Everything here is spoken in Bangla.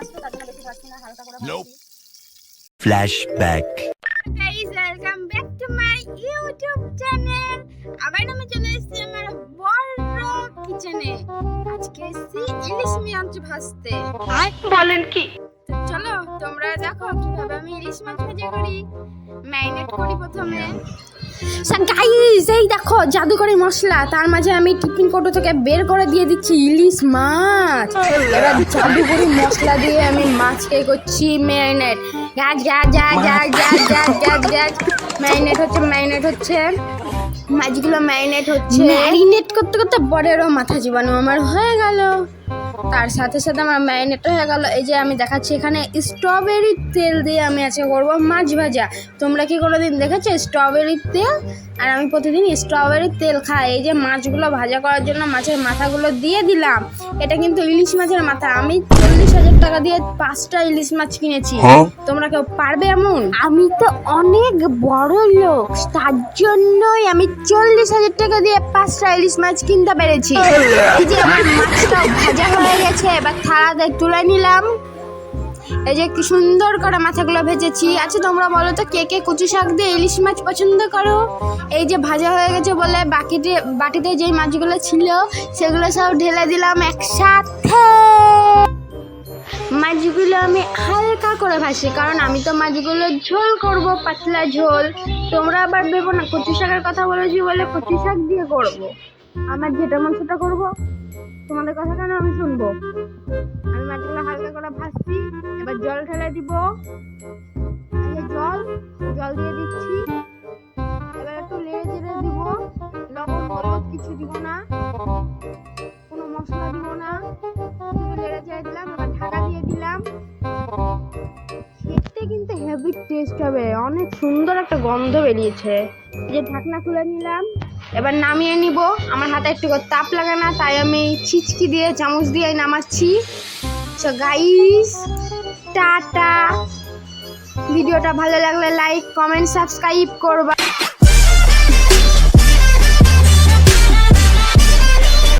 ভাজতে, তার জন্য বেশি ভাজছি না, হালকা করে ভাজছি। Flashback. Guys, welcome back to my YouTube channel. আবার আমি চলে এসেছি আমার বড় কিচেনে। আজকে এসেছি ইলিশ মাছ ভাজতে। বলেন কি? তো চলো তোমরা দেখো কিভাবে আমি ইলিশ মাছ ভাজা করি। ম্যারিনেট করি প্রথমে। গাইস, এই দেখো জাদুকরি মশলা, তার মাঝে আমি টিফিন কৌটো থেকে বের করে দিয়ে দিচ্ছি ইলিশ মাছ। এবার জাদুকরি মশলা দিয়ে আমি মাছকে করছি marinate. Gas gas gas gas gas gas gas gas marinate হচ্ছে মাছগুলো ম্যারিনেট হচ্ছে। ম্যারিনেট করতে করতে বড়েরও মাথা জীবাণু আমার হয়ে গেল। তার সাথে সাথে আমার ম্যারিনেট হয়ে গেল। এই যে আমি দেখাচ্ছি এখানে স্ট্রবেরি তেল দিয়ে আমি আজকে করবো মাছ ভাজা। তোমরা কি কোনোদিন দেখেছো স্ট্রবেরি তেল? আর আমি প্রতিদিন স্ট্রবেরি তেল খাই। এই যে মাছগুলো ভাজা করার জন্য মাছের মাথাগুলো দিয়ে দিলাম। এটা কিন্তু ইলিশ মাছের মাথা। আমি 40,000 টাকা দিয়ে 5টা ইলিশ মাছ কিনেছি। তোমরা কেউ পারবে এমন? আমি তো অনেক বড় লোক, তার জন্যই আমি 40,000 টাকা দিয়ে 5টা ইলিশ মাছ কিনতে পেরেছি। এই যে আমার মাছটা ভাজা হয়ে গেছে, এবার থালাতে তুলে নিলাম। এই যে কি সুন্দর করে মাথাগুলো ভেজেছি। আচ্ছা তোমরা বলো তো কে কে কচু শাক দিয়ে ইলিশ মাছ পছন্দ করো? এই যে ভাজা হয়ে গেছে বলে বাটিতে যে মাছগুলো ছিল সেগুলো সব ঢেলে দিলাম একসাথে। মাছগুলো আমি হালকা করে ভাসি, কারণ আমি তো মাছগুলো ঝোল করব, পাতলা ঝোল। তোমরা আবার ভেবো না কচু শাকের কথা বলেছি বলে কচু শাক দিয়ে করবো। আমার যেটা মন সেটা করবো, তোমাদের কথা কেন আমি শুনবো? আমি মাছগুলো হালকা করে ভাজছি। এবার জল ঢেলে দিব। জল দিয়ে দিচ্ছি। এবার একটু নেড়ে চেড়ে দিব। লবণ হলুদ কিছু দিব না, কোনো মশলা দিব না, শুধু নেড়ে চেড়ে দিলাম। এবার ঢাকা দিয়ে দিলাম। খেতে কিন্তু হেভি টেস্ট হবে, অনেক সুন্দর একটা গন্ধ বেরিয়েছে। এই যে ঢাকনা খুলে নিলাম। এবার নামিয়ে নিব। আমার হাতে একটু তাপ লাগে না, তাই আমি ছিচকি দিয়ে চামচ দিয়ে নামাচ্ছি। So guys, tata. ভিডিওটা ভালো লাগলে লাইক কমেন্ট সাবস্ক্রাইব করবা।